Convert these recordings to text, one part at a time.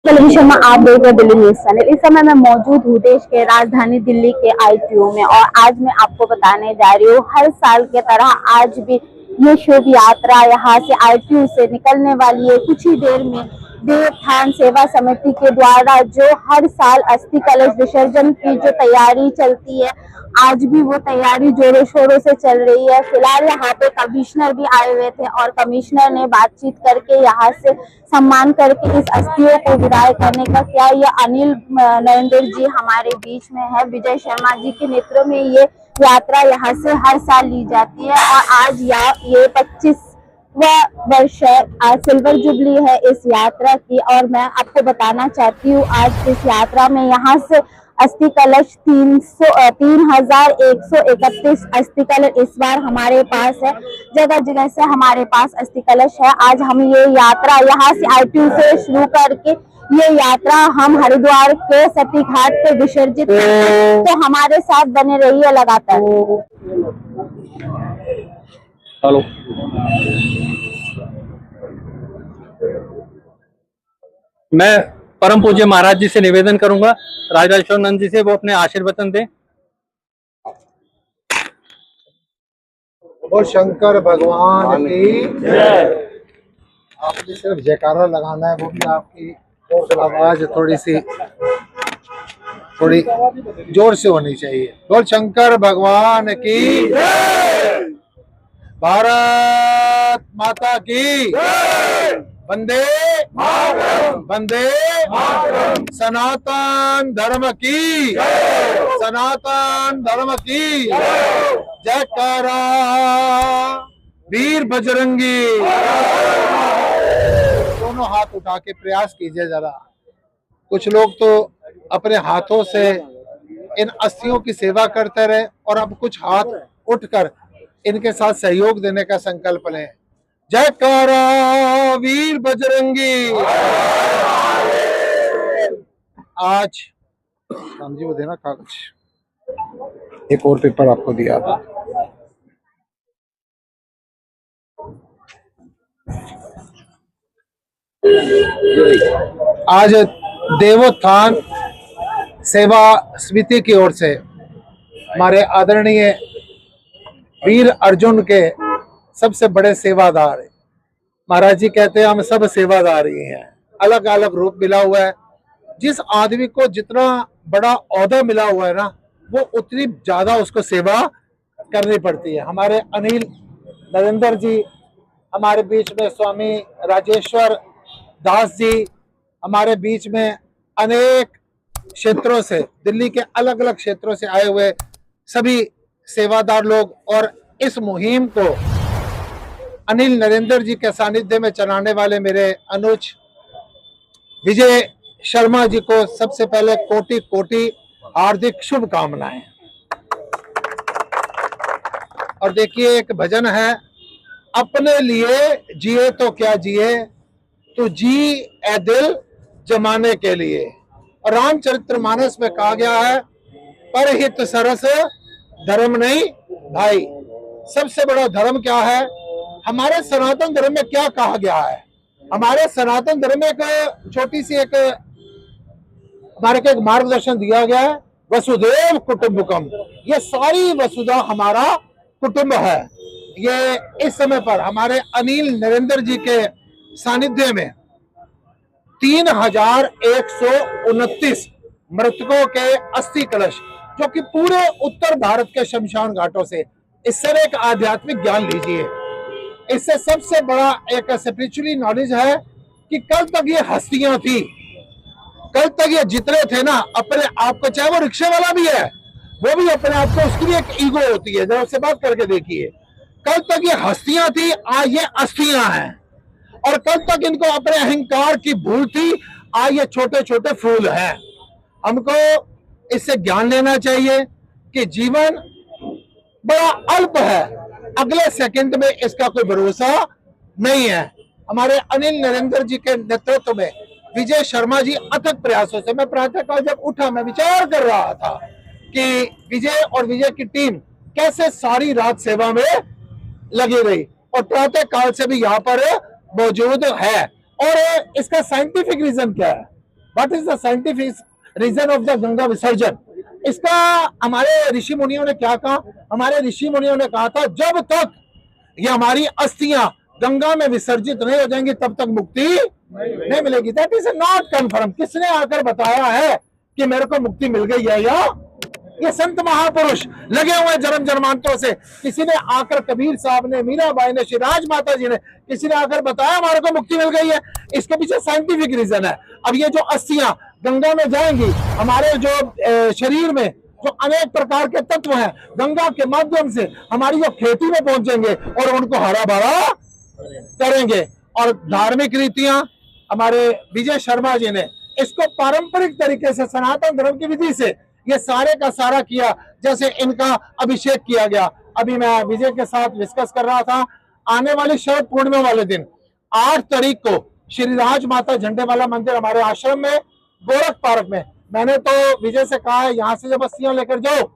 Television में आप देख रहे दिल्ली न्यूज चैनल। इस समय मैं मौजूद हूँ देश के राजधानी दिल्ली के ITO में, और आज मैं आपको बताने जा रही हूँ हर साल के तरह आज भी ये शुभ यात्रा यहाँ से ITO से निकलने वाली है। कुछ ही देर में देवस्थान सेवा समिति के द्वारा जो हर साल अस्थि कलश विसर्जन की जो तैयारी चलती है, आज भी वो तैयारी जोरों शोरों से चल रही है। फिलहाल यहाँ पे कमिश्नर भी आए हुए थे और कमिश्नर ने बातचीत करके यहाँ से सम्मान करके इस अस्थियों को विदाई करने का किया। ये अनिल नरेंद्र जी हमारे बीच में है। विजय शर्मा जी के नेतृत्व में ये यात्रा यहाँ से हर साल ली जाती है, और आज ये 25वां वर्ष है। आज सिल्वर जुबली है इस यात्रा की, और मैं आपको बताना चाहती हूँ आज इस यात्रा में यहाँ से अस्थि कलश 3131 अस्थि कलश इस बार हमारे पास है। जगह जगह से हमारे पास अस्थि कलश है। आज हम ये यात्रा यहाँ से ITO से शुरू करके ये यात्रा हम हरिद्वार के सती घाट पे विसर्जित करते हैं। तो हमारे साथ बने रहिए लगातार। हेलो, मैं परम पूज्य महाराज जी से निवेदन करूंगा, राजा ईश्वरानंद जी से वो अपने आशीर्वचन दें। बोल शंकर भगवान की जय। आपने सिर्फ जयकारा लगाना है, वो भी आपकी आवाज थोड़ी जोर से होनी चाहिए। बोल शंकर भगवान की जय। भारत माता की जय। वंदे मातरम, वंदे मातरम। सनातन धर्म की जय, सनातन धर्म की जय। जयकारा वीर बजरंगी। दोनों हाथ उठा के प्रयास कीजिए जरा। कुछ लोग तो अपने हाथों से इन अस्थियों की सेवा करते रहे, और अब कुछ हाथ उठकर इनके साथ सहयोग देने का संकल्प लें। जयकारा वीर बजरंगी। आज राम जी वो देना कागज, एक और पेपर आपको दिया था। आज देवोत्थान सेवा समिति की ओर से हमारे आदरणीय वीर अर्जुन के सबसे बड़े सेवादार महाराज जी कहते हैं हम सब सेवादार ही हैं। अलग अलग रूप मिला हुआ है। जिस आदमी को जितना बड़ा ओहदा मिला हुआ है ना, वो उतनी ज्यादा उसको सेवा करनी पड़ती है। हमारे अनिल नरेंद्र जी हमारे बीच में, स्वामी राजेश्वर दास जी हमारे बीच में, अनेक क्षेत्रों से, दिल्ली के अलग अलग क्षेत्रों से आए हुए सभी सेवादार लोग, और इस मुहिम को अनिल नरेंद्र जी के सानिध्य में चलाने वाले मेरे अनुज विजय शर्मा जी को सबसे पहले कोटि कोटि हार्दिक शुभकामनाएं। और देखिए एक भजन है, अपने लिए जिए तो क्या जिए, तू जी ए दिल जमाने के लिए। और रामचरितमानस में कहा गया है, परहित सरस धर्म नहीं भाई। सबसे बड़ा धर्म क्या है? हमारे सनातन धर्म में क्या कहा गया है? हमारे सनातन धर्म में एक छोटी सी एक हमारे को एक मार्गदर्शन दिया गया है, वसुदेव कुटुंबकम। ये सारी वसुधा हमारा कुटुंब है। ये इस समय पर हमारे अनिल नरेंद्र जी के सानिध्य में 3129 मृतकों के अस्थि कलश, जो कि पूरे उत्तर भारत के शमशान घाटों से, इससे एक आध्यात्मिक ज्ञान लीजिए। इससे सबसे बड़ा एक स्पिरिचुअली नॉलेज है कि कल तक ये हस्तियां थी, कल तक ये जितने थे ना अपने आप को, चाहे वो रिक्शे वाला भी है, वो भी अपने आप को, उसकी भी एक ईगो होती है, जरा उससे बात करके देखिए। कल तक ये हस्तियां थी, आज ये अस्थियां हैं। और कल तक इनको अपने अहंकार की भूल थी, आज ये छोटे छोटे फूल हैं। हमको इससे ज्ञान लेना चाहिए कि जीवन बड़ा अल्प है, अगले सेकंड में इसका कोई भरोसा नहीं है। हमारे अनिल नरेंद्र जी के नेतृत्व में विजय शर्मा जी अथक प्रयासों से, मैं प्रातःकाल जब उठा मैं विचार कर रहा था कि विजय और विजय की टीम कैसे सारी रात सेवा में लगी रही और प्रातः काल से भी यहाँ पर मौजूद है। और इसका साइंटिफिक रीजन क्या है? What is the scientific reason of the Ganga विसर्जन? इसका हमारे ऋषि मुनियों ने क्या कहा? हमारे ऋषि मुनियों ने कहा था जब तक ये हमारी अस्थियां गंगा में विसर्जित नहीं हो जाएंगी तब तक मुक्ति नहीं मिलेगी। That is not confirm. किसने आकर बताया है कि मेरे को मुक्ति मिल गई है? या ये संत महापुरुष लगे हुए जन्म जन्मांतरों से। किसी ने आकर, कबीर साहब ने, मीराबाई ने, श्री राज माता जी ने, किसी ने आकर बताया हमारे को मुक्ति मिल गई है? इसके पीछे साइंटिफिक रीजन है। अब ये जो अस्थियां गंगा में जाएंगी, हमारे जो शरीर में जो अनेक प्रकार के तत्व हैं गंगा के माध्यम से हमारी जो खेती में पहुंचेंगे और उनको हरा भरा करेंगे। और धार्मिक रीतियां हमारे विजय शर्मा जी ने इसको पारंपरिक तरीके से सनातन धर्म की विधि से ये सारे का सारा किया। जैसे इनका अभिषेक किया गया। अभी मैं विजय के साथ डिस्कस कर रहा था, आने वाली शरद पूर्णिमा वाले दिन 8 तारीख को श्री राज माता झंडे वाला मंदिर हमारे आश्रम में गोरख पार्क में, मैंने तो विजय से कहा है यहाँ से जब अस्थियां लेकर जाओ,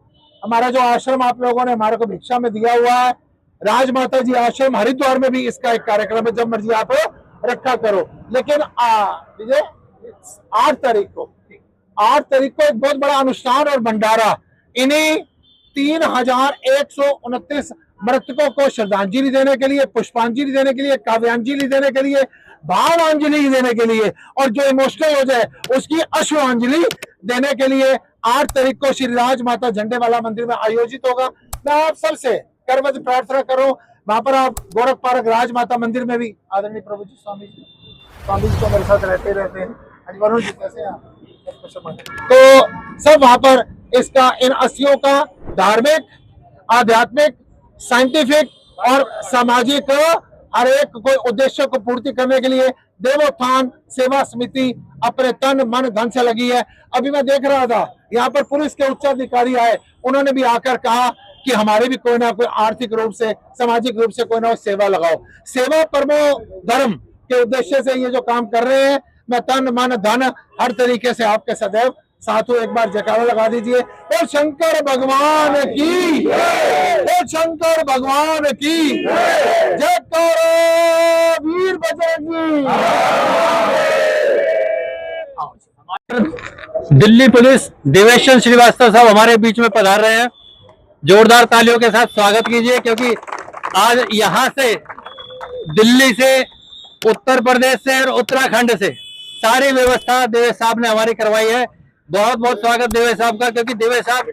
हमारा जो आश्रम आप लोगों ने हमारे को भिक्षा में दिया हुआ है, राजमाता जी आश्रम हरिद्वार में भी इसका एक कार्यक्रम है, जब मर्जी आप रखा करो। लेकिन विजय 8 तारीख को एक बहुत बड़ा अनुष्ठान और भंडारा इन्हीं 3129 मृतकों को श्रद्धांजलि देने के लिए, पुष्पांजलि देने के लिए, काव्यांजलि देने के लिए, भावांजलि देने के लिए और जो इमोशनल हो जाए उसकी अश्वांजलि देने के लिए 8 तारीख को श्री राज माता झंडे वाला मंदिर में आयोजित होगा। मैं आप सबसे करवत प्रार्थना करूं, वहां पर आप गोरख पार्क राज माता मंदिर में भी आदरणीय प्रभु जी स्वामी जी तो मेरे साथ रहते हैं। वरुण जी कैसे हैं आप? तो सब वहां पर इसका, इन अस्थियों का धार्मिक, आध्यात्मिक, साइंटिफिक और सामाजिक हर एक कोई उद्देश्य को पूर्ति करने के लिए देवोत्थान सेवा समिति अपने तन मन धन से लगी है। अभी मैं देख रहा था यहाँ पर पुलिस के उच्चाधिकारी आए, उन्होंने भी आकर कहा कि हमारे भी कोई ना कोई आर्थिक रूप से, सामाजिक रूप से कोई ना कोई सेवा लगाओ। सेवा परमो धर्म के उद्देश्य से ये जो काम कर रहे हैं, मैं तन मन धन हर तरीके से आपके सदैव साथों एक बार जयकारा लगा दीजिए। और शंकर भगवान की, और शंकर भगवान की जयकारा, वीर बजरंगी। दिल्ली पुलिस देवेशन श्रीवास्तव साहब हमारे बीच में पधार रहे हैं। जोरदार तालियों के साथ स्वागत कीजिए, क्योंकि आज यहाँ से, दिल्ली से, उत्तर प्रदेश से और उत्तराखंड से सारी व्यवस्था देवेश साहब ने हमारी करवाई है। बहुत बहुत स्वागत देवेश साहब का, क्योंकि देवेश साहब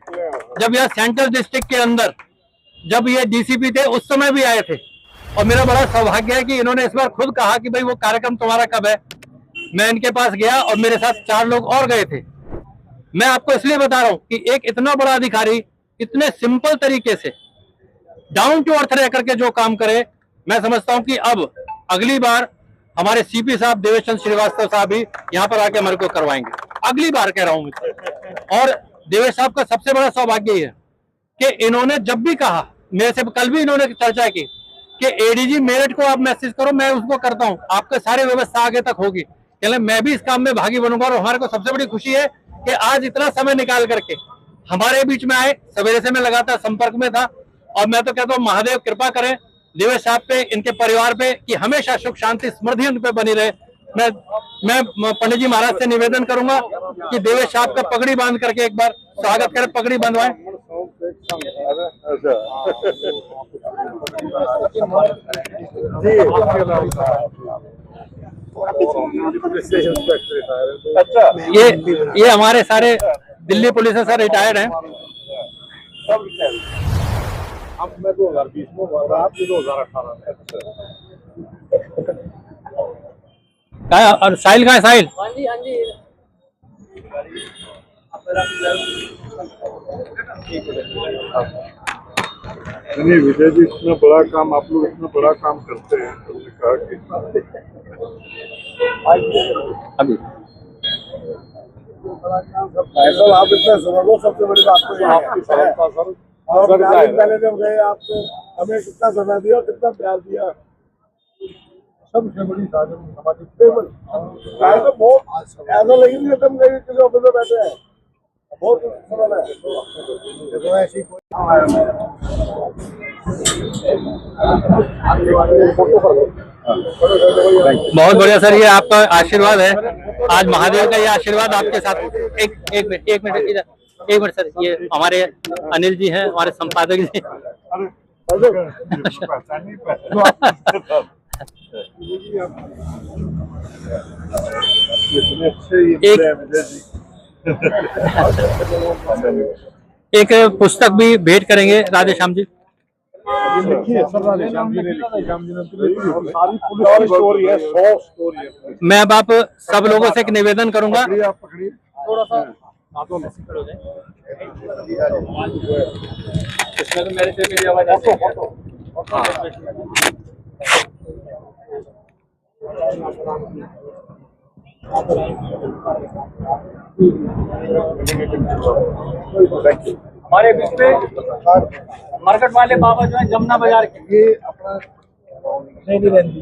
जब यह सेंट्रल डिस्ट्रिक्ट के अंदर, जब ये डीसीपी थे उस समय भी आए थे। और मेरा बड़ा सौभाग्य है कि इन्होंने इस बार खुद कहा कि भाई वो कार्यक्रम तुम्हारा कब है। मैं इनके पास गया और मेरे साथ 4 लोग और गए थे। मैं आपको इसलिए बता रहा हूँ कि एक इतना बड़ा अधिकारी इतने सिंपल तरीके से डाउन टू अर्थ रह करके जो काम करे, मैं समझता हूँ कि अब अगली बार हमारे सीपी साहब देवेश श्रीवास्तव साहब भी यहाँ पर आके हमारे को करवाएंगे। अगली बार कह रहा हूँ मैं। और देवेश साहब का सबसे बड़ा सौभाग्य ये है कि इन्होंने जब भी कहा, मेरे से कल भी इन्होंने चर्चा की कि एडीजी मेरठ को आप मैसेज करो, मैं उसको करता हूँ, आपके सारी व्यवस्था आगे तक होगी। चले मैं भी इस काम में भागी बनूंगा। और हमारे को सबसे बड़ी खुशी है कि आज इतना समय निकाल करके हमारे बीच में आए। सवेरे से मैं लगातार संपर्क में था और मैं तो कहता हूँ महादेव कृपा करें देवेश साहब पे, इनके परिवार पे, कि हमेशा सुख शांति स्मृति उन पे बनी रहे। मैं पंडित जी महाराज से निवेदन करूंगा कि देवेश साहब का पगड़ी बांध करके एक बार स्वागत करें, पगड़ी बंधवाएं। ये हमारे सारे दिल्ली पुलिस से रिटायर्ड हैं। अब मैं 2020 में बोल रहा, आप 2018 में। और साहिल कहाँ है? साहिल नहीं, विजय जी इतना बड़ा काम, आप लोग इतना बड़ा काम करते हैं, तो मैंने कहा कि अभी ऐसा आप इतना सुनो। सबसे बड़ी बात तो आपकी सफलता सर। और पहले जब गए आपको, हमें कितना समय दिया, कितना प्यार दिया। सबसे बड़ी साधन सामाजिक टेबल तो बहुत ऐसा लगी नहीं तुम कहीं किसी ऑफिस में बैठे हैं बहुत सरल है देखो ऐसी कोई बहुत बढ़िया सर, ये आपका आशीर्वाद है। आज महादेव का ये आशीर्वाद आपके साथ। एक मिनट सर, ये हमारे अनिल जी हैं, हमारे संपादक जी। एक पुस्तक भी भेंट करेंगे राधे श्याम जी। मैं अब आप सब लोगों से एक निवेदन करूंगा, थोड़ा सा इसमें तो मेरे से मेरी आवाज आती है। हमारे बीच में मार्केट वाले बाबा जो है जमुना बाजार के, ये अपना नहीं रहती।